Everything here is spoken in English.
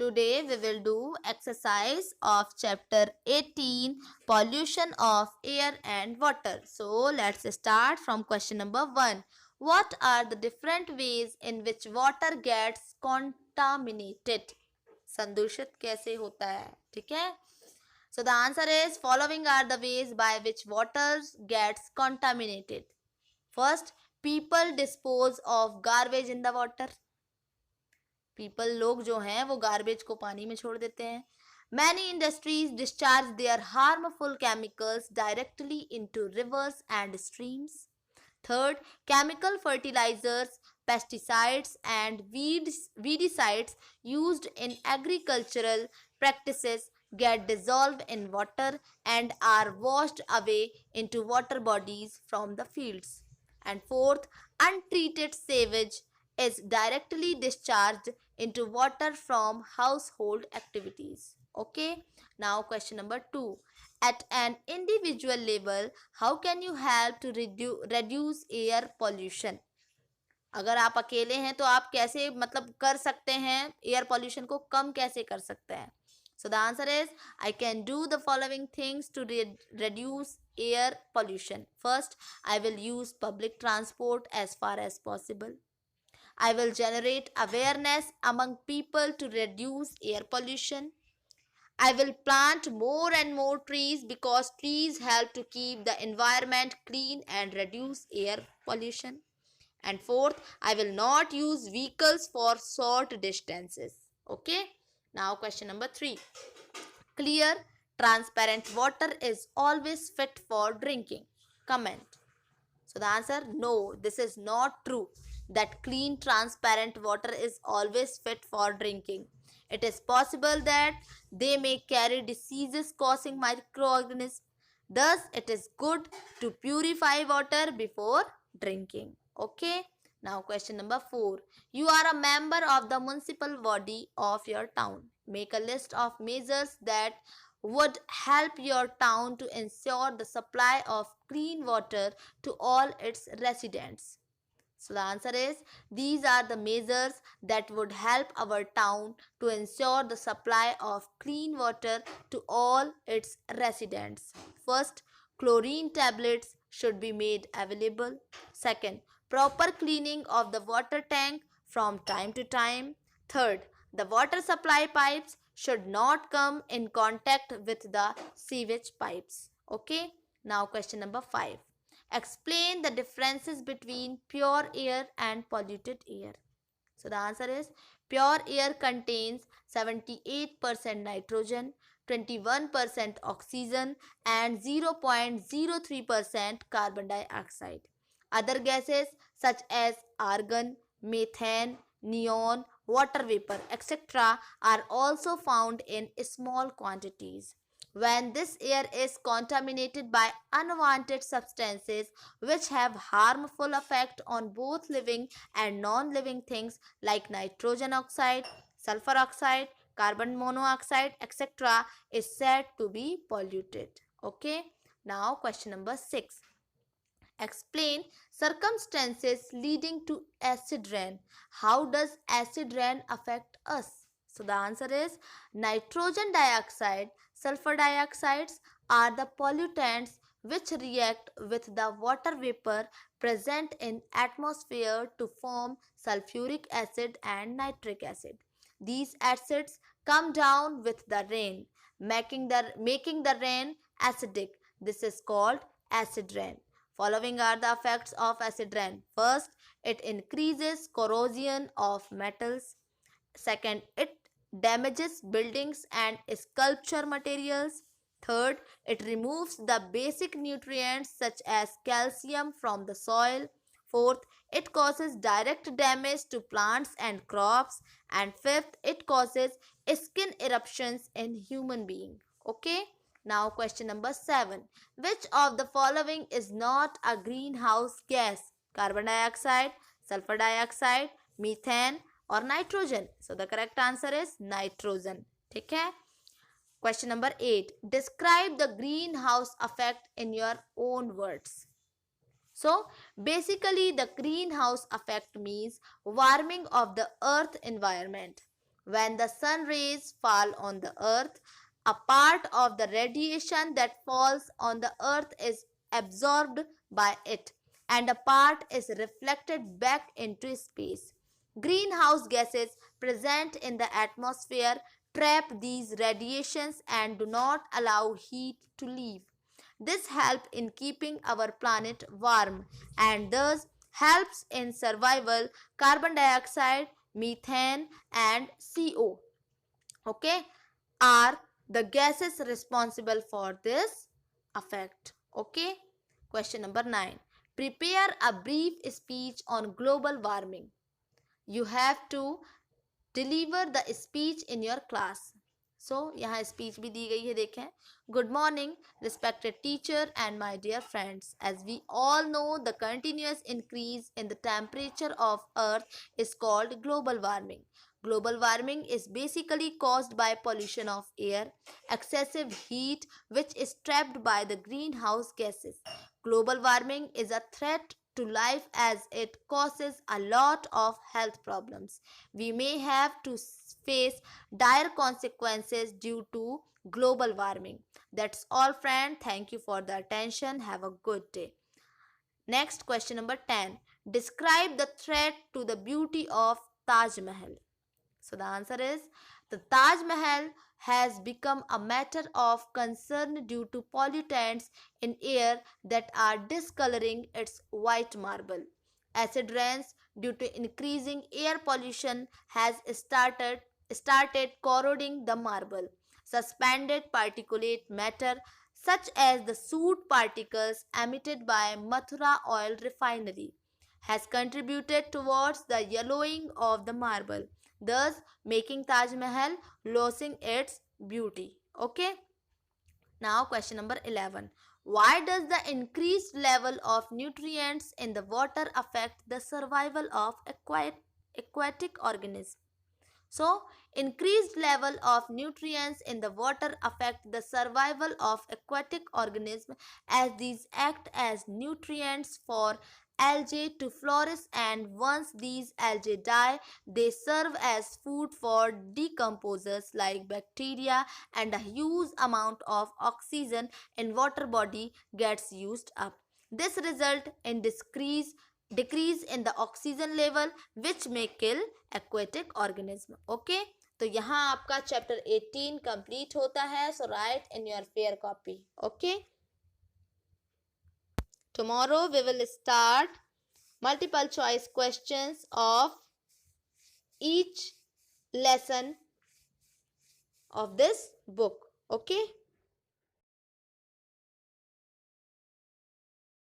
Today we will do exercise of chapter 18, pollution of air and water. So let's start from question number 1. What are the different ways in which water gets contaminated? संदूषित कैसे होता है? ठीक है? So the answer is following are the ways by which water gets contaminated. First, people dispose of garbage in the water. People लोग जो हैं वो garbage को पानी में छोड़ देते हैं. Many industries discharge their harmful chemicals directly into rivers and streams. Third, chemical fertilizers, pesticides, and weedicides used in agricultural practices get dissolved in water and are washed away into water bodies from the fields. And fourth, untreated sewage is directly discharged into water from household activities. Okay, now question number 2. At an individual level, how can you help to reduce air pollution? अगर आप अकेले हैं तो आप कैसे मतलब कर सकते हैं एयर पॉल्यूशन को कम कैसे कर सकते हैं? So the answer is I can do the following things to reduce air pollution. First, I will use public transport as far as possible. I will generate awareness among people to reduce air pollution. I will plant more and more trees because trees help to keep the environment clean and reduce air pollution. And fourth, I will not use vehicles for short distances. Okay. Now question number 3. Clear, transparent water is always fit for drinking. Comment. So the answer, no, this is not true that clean transparent water is always fit for drinking. It is possible that they may carry diseases causing microorganisms. Thus, it is good to purify water before drinking. Okay. Now question number 4. You are a member of the municipal body of your town. Make a list of measures that would help your town to ensure the supply of clean water to all its residents. So the answer is these are the measures that would help our town to ensure the supply of clean water to all its residents. First, chlorine tablets should be made available. Second, proper cleaning of the water tank from time to time. Third, the water supply pipes should not come in contact with the sewage pipes. Okay. Now question number 5. Explain the differences between pure air and polluted air. So the answer is pure air contains 78% nitrogen, 21% oxygen and 0.03% carbon dioxide. Other gases such as argon, methane, neon, water vapor, etc. are also found in small quantities. When this air is contaminated by unwanted substances which have harmful effect on both living and non-living things like nitrogen oxide, sulfur oxide, carbon monoxide, etc. is said to be polluted. Okay. Now question number 6. Explain circumstances leading to acid rain. How does acid rain affect us? So the answer is nitrogen dioxide, sulfur dioxides are the pollutants which react with the water vapor present in atmosphere to form sulfuric acid and nitric acid. These acids come down with the rain, making the rain acidic. This is called acid rain. Following are the effects of acid rain. First, it increases corrosion of metals. Second, it damages buildings and sculpture materials. Third, it removes the basic nutrients such as calcium from the soil. Fourth, it causes direct damage to plants and crops. And fifth, it causes skin eruptions in human being. Okay. Now question number 7. Which of the following is not a greenhouse gas? Carbon dioxide, sulfur dioxide, methane or nitrogen? So the correct answer is nitrogen. ठीक है? Question number 8. Describe the greenhouse effect in your own words. So basically the greenhouse effect means warming of the earth environment. When the sun rays fall on the earth, a part of the radiation that falls on the earth is absorbed by it, and a part is reflected back into space. Greenhouse gases present in the atmosphere trap these radiations and do not allow heat to leave. This helps in keeping our planet warm and thus helps in survival. Carbon dioxide, methane and CO, okay, are the gases responsible for this effect. Okay. Question number 9. Prepare a brief speech on global warming. You have to deliver the speech in your class. So यहाँ speech भी दी गई है, देखें. Good morning, respected teacher and my dear friends. As we all know, the continuous increase in the temperature of Earth is called global warming. Global warming is basically caused by pollution of air, excessive heat which is trapped by the greenhouse gases. Global warming is a threat to life as it causes a lot of health problems. We may have to face dire consequences due to global warming. That's all, friend. Thank you for the attention. Have a good day. Next, question number 10. Describe the threat to the beauty of Taj Mahal. So the answer is the Taj Mahal has become a matter of concern due to pollutants in air that are discoloring its white marble. Acid rains due to increasing air pollution has started corroding the marble. Suspended particulate matter such as the soot particles emitted by Mathura oil refinery has contributed towards the yellowing of the marble, thus making Taj Mahal losing its beauty. Okay. Now question number 11. Why does the increased level of nutrients in the water affect the survival of aquatic organisms? So, increased level of nutrients in the water affect the survival of aquatic organisms as these act as nutrients for algae to flourish, and once these algae die, they serve as food for decomposers like bacteria, and a huge amount of oxygen in water body gets used up. This result in decrease in the oxygen level which may kill aquatic organism. Okay. तो यहाँ आपका chapter 18 complete होता है. So write in your fair copy. Okay. Tomorrow we will start multiple choice questions of each lesson of this book. Okay.